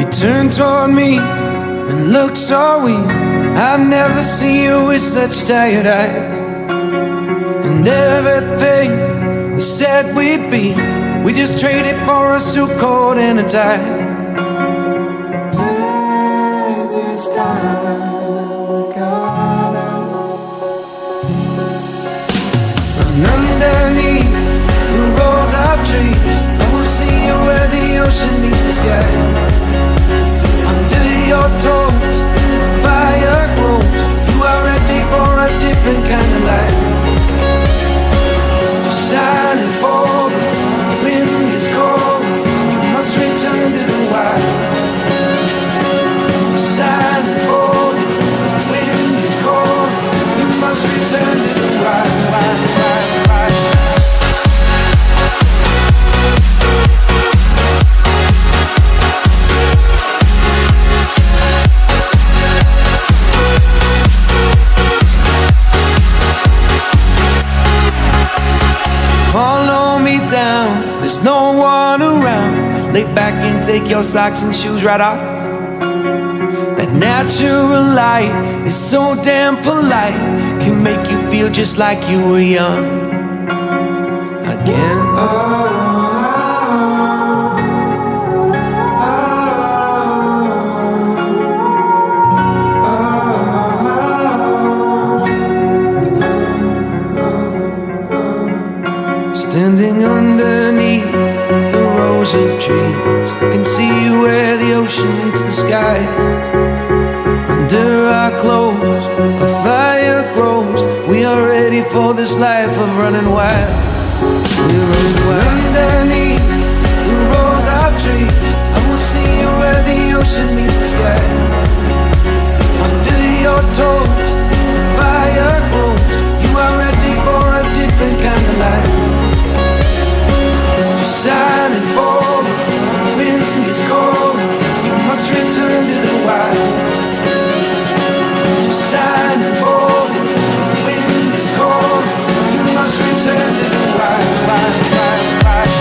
You turn toward me and look so weak. I've never seen you with such tired eyes. And everything we said we'd be, we just traded for a suit coat and a tie. This time we're gonna run underneath the rows of trees. I will see you where the ocean meets the sky. Under your toes, the fire grows. You are ready for a different kind of life. You're shining bold, the wind is cold. You must return to the wild. You're shining bold, the wind is cold. You must return to the wild, wild, wild, wild. Follow me down, there's no one around. Lay back and take your socks and shoes right off. That natural light is so damn polite, can make you feel just like you were young again. Standing underneath the rows of trees, I can see where the ocean meets the sky. Under our clothes, a fire grows. We are ready for this life of running wild. We're running wild. Underneath the rows of trees, I will see you where the ocean meets the sky. Under your toes, the fire grows. You are ready for a different kind of life. You're shining bold, the wind is cold. You must return to the wild. You're shining bold, the wind is cold. You must return to the wild, wild, wild, wild.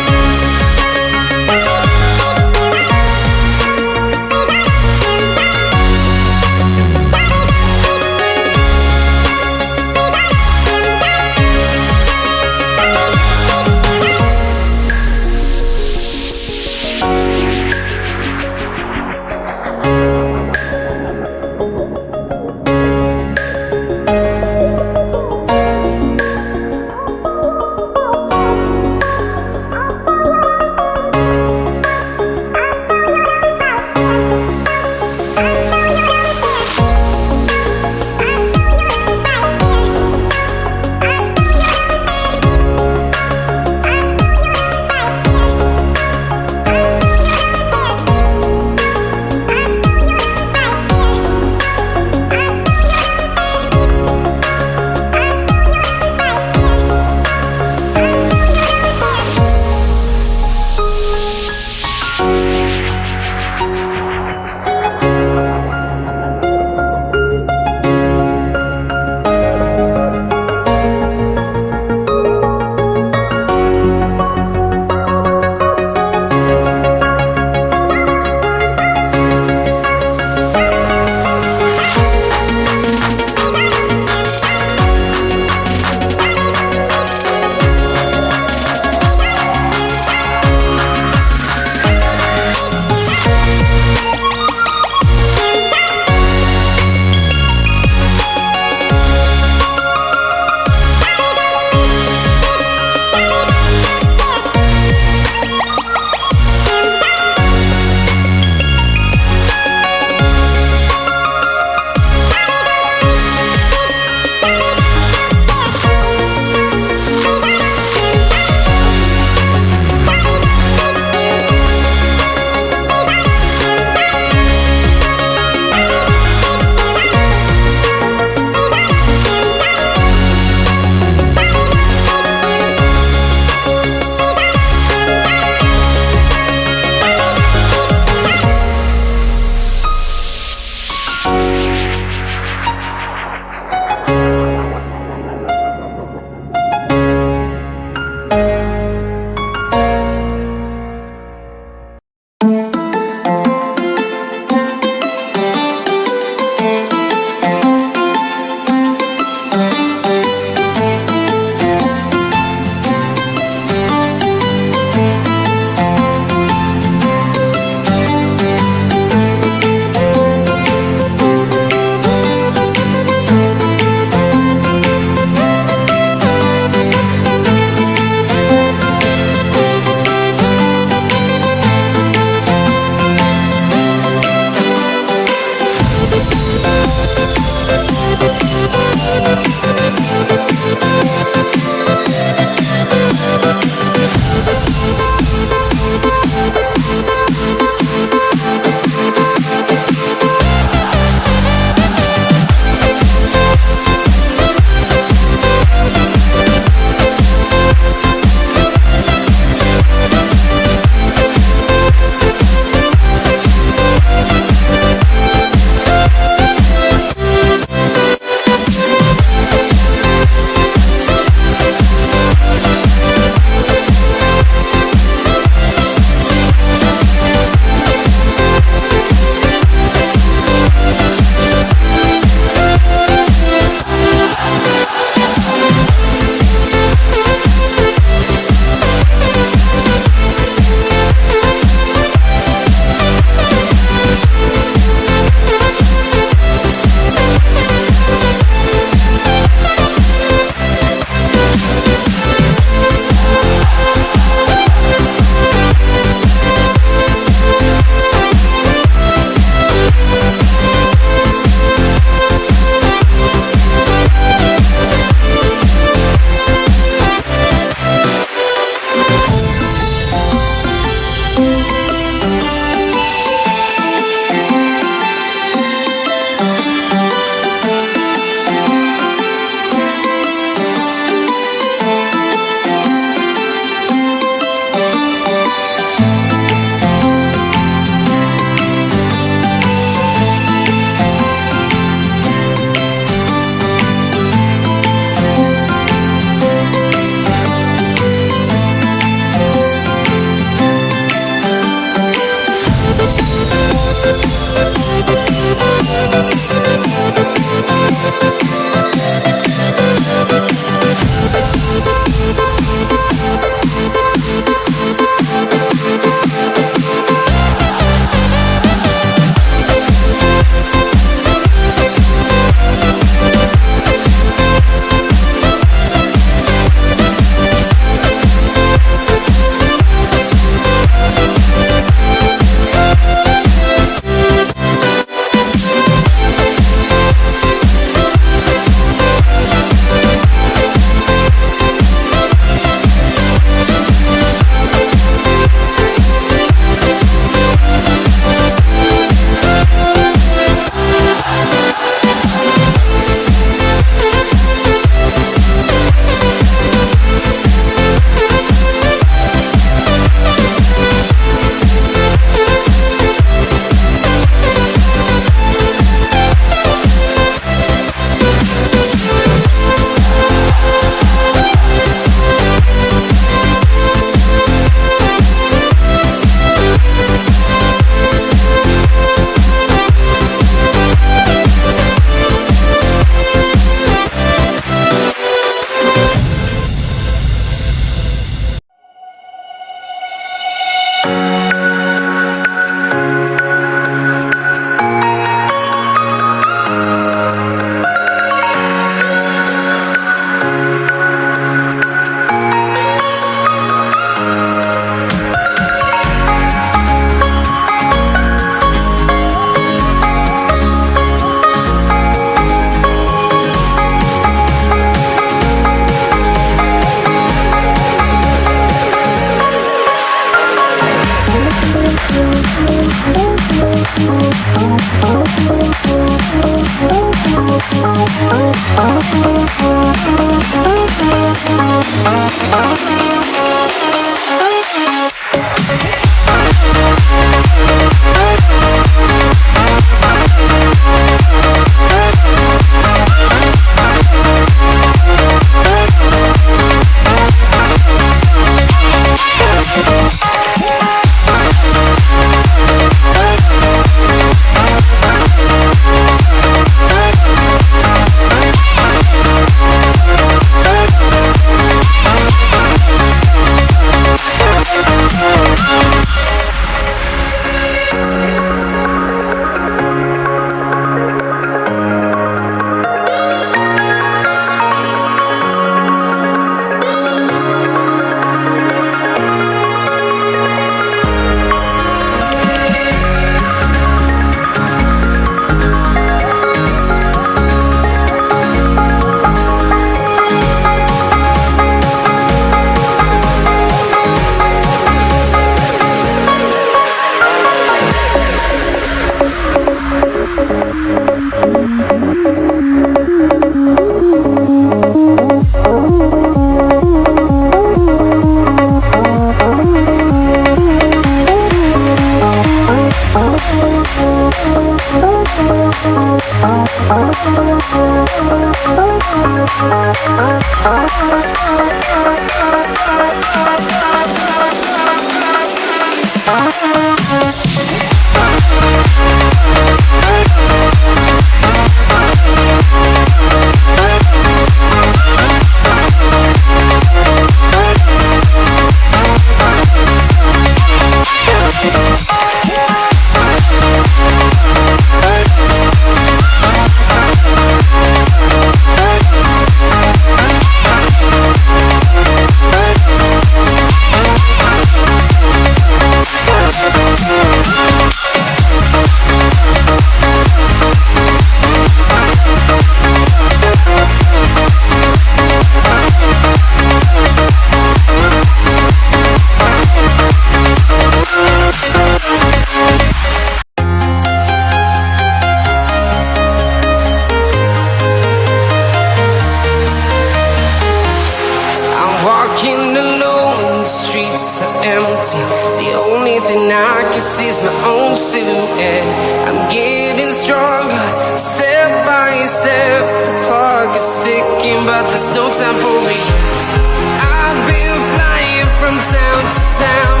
Walking alone, the streets are empty. The only thing I can see is my own silhouette. I'm getting stronger, step by step. The clock is ticking, but there's no time for regrets. I've been flying from town to town,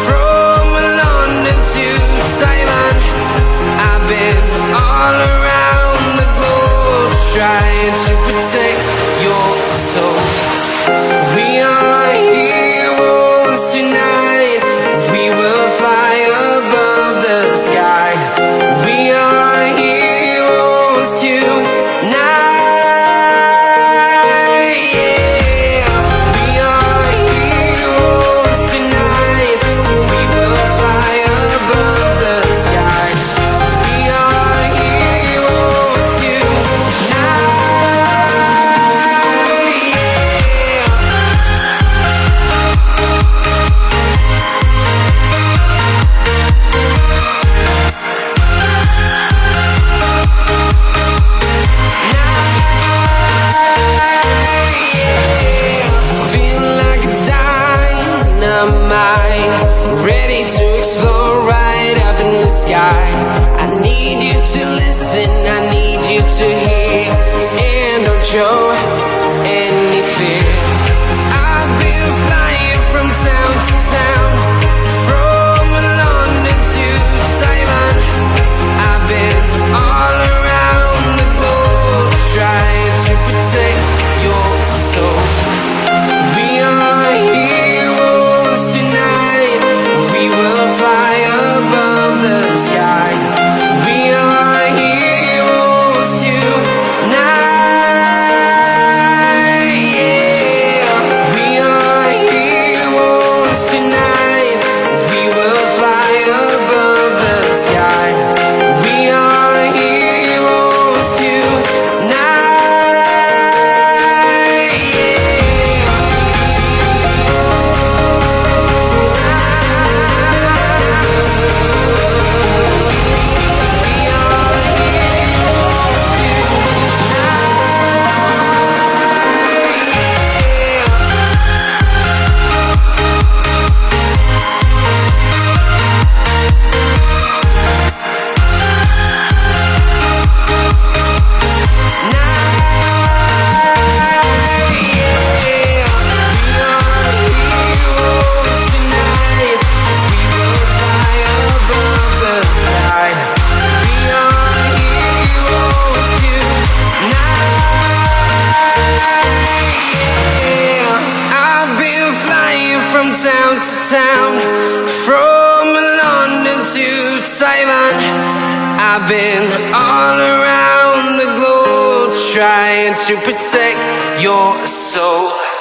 from London to Taiwan. I've been all around the globe, trying to protect your soul. We are heroes tonight. We will fly above the sky. We are heroes tonight. Yeah. We are heroes tonight. We will fly above the sky. We are heroes tonight. Ready to explore right up in the sky. I need you to listen, I need you to hear, and don't show any fear. I've been flying from town to town, from London to Taiwan. I've been all around the globe, trying to protect your soul. We are heroes tonight. We will fly above the sky. We are heroes tonight. Yeah. We are heroes tonight. town, from London to Taiwan. I've been all around the globe trying to protect your soul.